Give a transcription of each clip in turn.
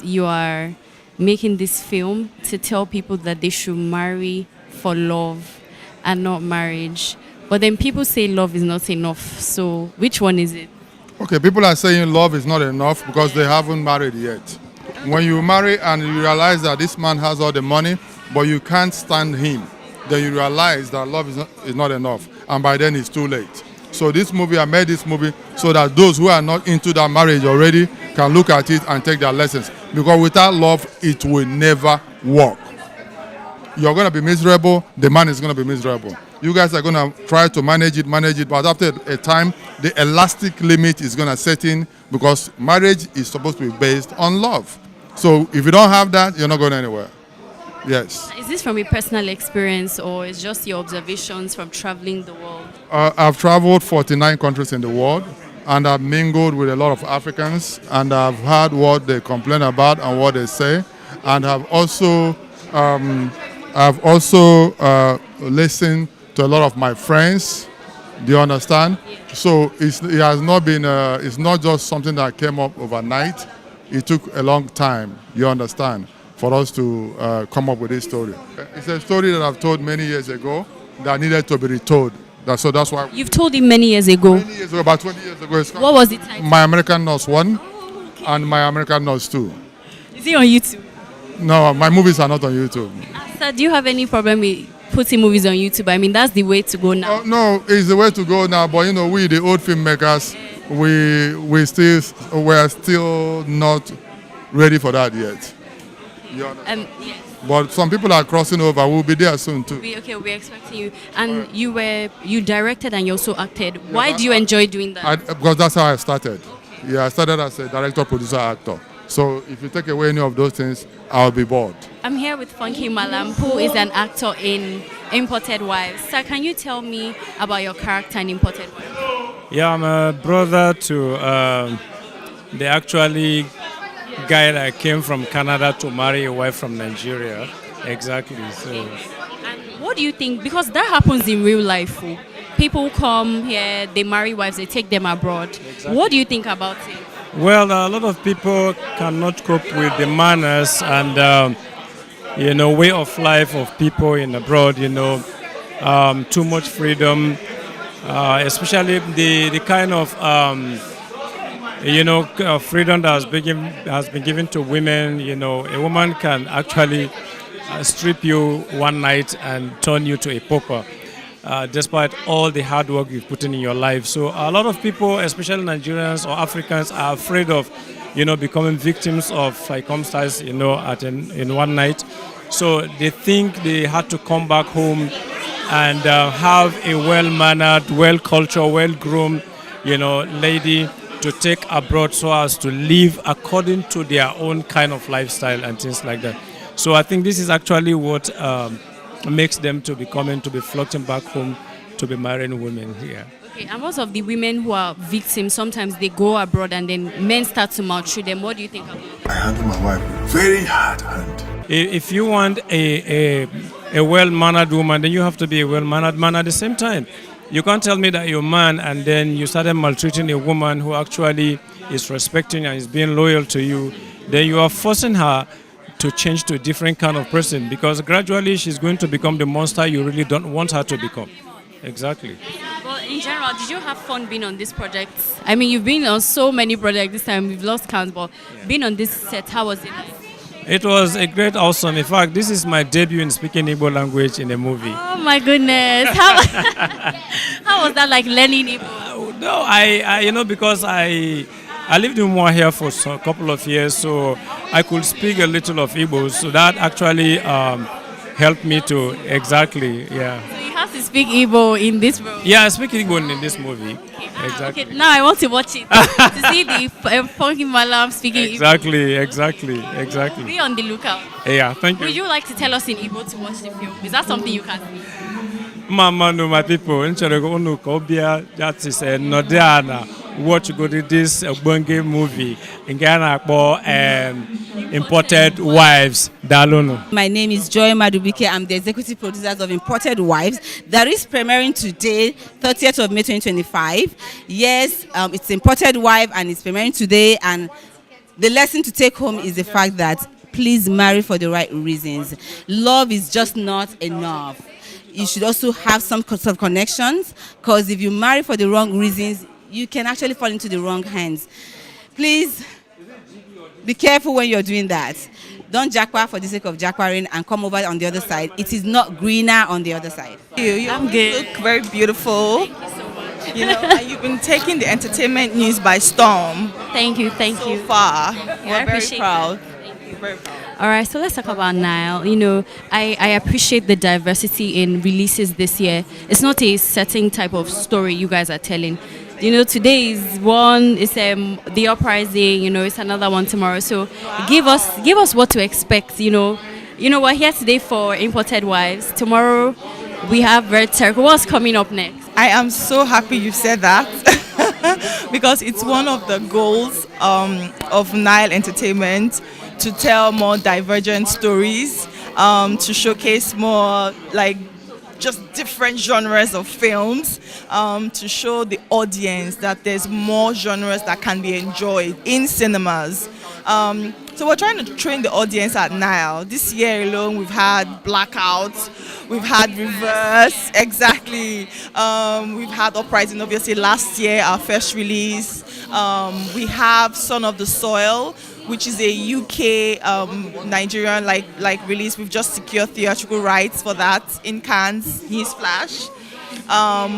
you are making this film to tell people that they should marry for love and not marriage. But then people say love is not enough. So which one is it? Okay, people are saying love is not enough because they haven't married yet. When you marry and you realize that this man has all the money, but you can't stand him, then you realize that love is not enough. And by then it's too late. So this movie, I made this movie so that those who are not into that marriage already can look at it and take their lessons. Because without love, it will never work. You're going to be miserable, the man is going to be miserable. You guys are going to try to manage it, but after a time, the elastic limit is going to set in because marriage is supposed to be based on love. So if you don't have that, you're not going anywhere. Yes. Is this from a personal experience or is just your observations from traveling the world? I've traveled 49 countries in the world and I've mingled with a lot of Africans and I've heard what they complain about and what they say. And I've also listened to a lot of my friends. Do you understand? Yeah. So it has not been, it's not just something that came up overnight. It took a long time, you understand, for us to come up with this story. It's a story that I've told many years ago that needed to be retold. So that's why. You've told it many years ago? Many years ago, about 20 years ago. What was the title? My American Nurse 1 and My American Nurse 2. Is it on YouTube? No, my movies are not on YouTube. Sir, do you have any problem with putting movies on YouTube? I mean, that's the way to go now. No, it's the way to go now. But you know, we the old filmmakers, we're still not ready for that yet. Yes. But some people are crossing over. We'll be there soon too. We're expecting you. And you directed and you also acted. Why do you enjoy doing that? Because that's how I started. Yeah, I started as a director, producer, actor. So if you take away any of those things, I'll be bored. I'm here with Funky Malam, who is an actor in Imported Wives. Sir, can you tell me about your character in Imported Wives? Yeah, I'm a brother to the actually guy that came from Canada to marry a wife from Nigeria. Exactly. So. And what do you think? Because that happens in real life. People come here, they marry wives, they take them abroad. Exactly. What do you think about it? Well, a lot of people cannot cope with the manners and way of life of people in abroad. Too much freedom, especially the kind of freedom that has been given to women. A woman can actually strip you one night and turn you to a pauper. Despite all the hard work you've put in your life. So a lot of people, especially Nigerians or Africans, are afraid of, becoming victims of circumstance, in one night. So they think they had to come back home and have a well-mannered, well-cultured, well-groomed, lady to take abroad so as to live according to their own kind of lifestyle and things like that. So I think this is actually what makes them to be floating back home to be marrying women here. Okay, and most of the women who are victims, sometimes they go abroad and then men start to maltreat them. What do you think about it? I handle my wife with very hard hand. If you want a well-mannered woman, then you have to be a well-mannered man at the same time. You can't tell me that you're a man and then you started maltreating a woman who actually is respecting and is being loyal to you. Then you are forcing her to change to a different kind of person because gradually she's going to become the monster you really don't want her to become. Exactly. Well, in general, did you have fun being on this project? I mean, you've been on so many projects this time, we've lost count, but being on this set, how was it? It was a great, awesome. In fact, this is my debut in speaking Igbo language in a movie. Oh my goodness. How was that like learning Igbo? No, because I lived in Mwa here for a couple of years, so I could speak a little of Igbo. So that actually helped me to, exactly, yeah. So you have to speak Igbo in this movie? Yeah, I speak Igbo in this movie. Okay. Exactly. Okay, now I want to watch it, to see the Funky Malam speaking Igbo. Exactly. Be on the lookout. Yeah, thank you. Would you like to tell us in Igbo to watch the film? Is that something you can see? Mama, no, my people, that is Nodiana. Watch go to this Bunge movie in Ghana for Imported Wives. Dalono. My name is Joy Madubike. I'm the executive producer of Imported Wives. That is premiering today, 30th of May 2025. Yes, it's Imported Wife and it's premiering today. And The lesson to take home is the fact that please marry for the right reasons. Love is just not enough. You should also have some sort of connections, because if you marry for the wrong reasons, you can actually fall into the wrong hands. Please be careful when you're doing that. Don't jackpot for the sake of jackpotting and come over on the other side. It is not greener on the other side. I'm good. Look very beautiful. You know, and you've been taking the entertainment news by storm. Thank you. So far. We're very proud. All right, so let's talk about Nile. You know, I appreciate the diversity in releases this year. It's not a certain type of story you guys are telling. You know, today is one, it's the uprising, you know, it's another one tomorrow. So give us what to expect, you know. You know, we're here today for Imported Wives. Tomorrow we have Red Circle. What's coming up next? I am so happy you said that because it's one of the goals of Nile Entertainment to tell more divergent stories, to showcase more like just different genres of films, to show the audience that there's more genres that can be enjoyed in cinemas. So we're trying to train the audience at Nile. This year alone, we've had Blackouts, we've had Reverse, exactly. We've had Uprising, obviously, last year, our first release. We have Son of the Soil, which is a UK Nigerian like release. We've just secured theatrical rights for that in Cannes, Newsflash.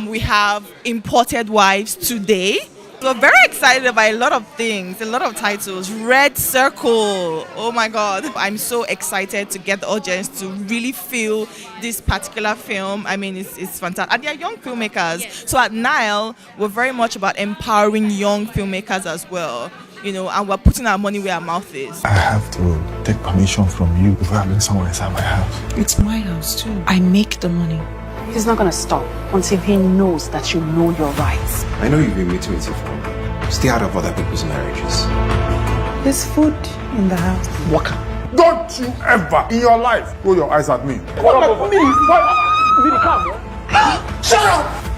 We have Imported Wives today. We're very excited about a lot of things, a lot of titles. Red Circle, oh my God. I'm so excited to get the audience to really feel this particular film. I mean, it's fantastic. And they're young filmmakers. So at Nile, we're very much about empowering young filmmakers as well. You know, and we're putting our money where our mouth is. I have to take permission from you before I bring someone inside my house. It's my house too. I make the money. He's not gonna stop until he knows that you know your rights. I know you've been meeting with your family. Stay out of other people's marriages. There's food in the house. Waka. Don't you ever in your life roll your eyes at me. What about me? Shut up!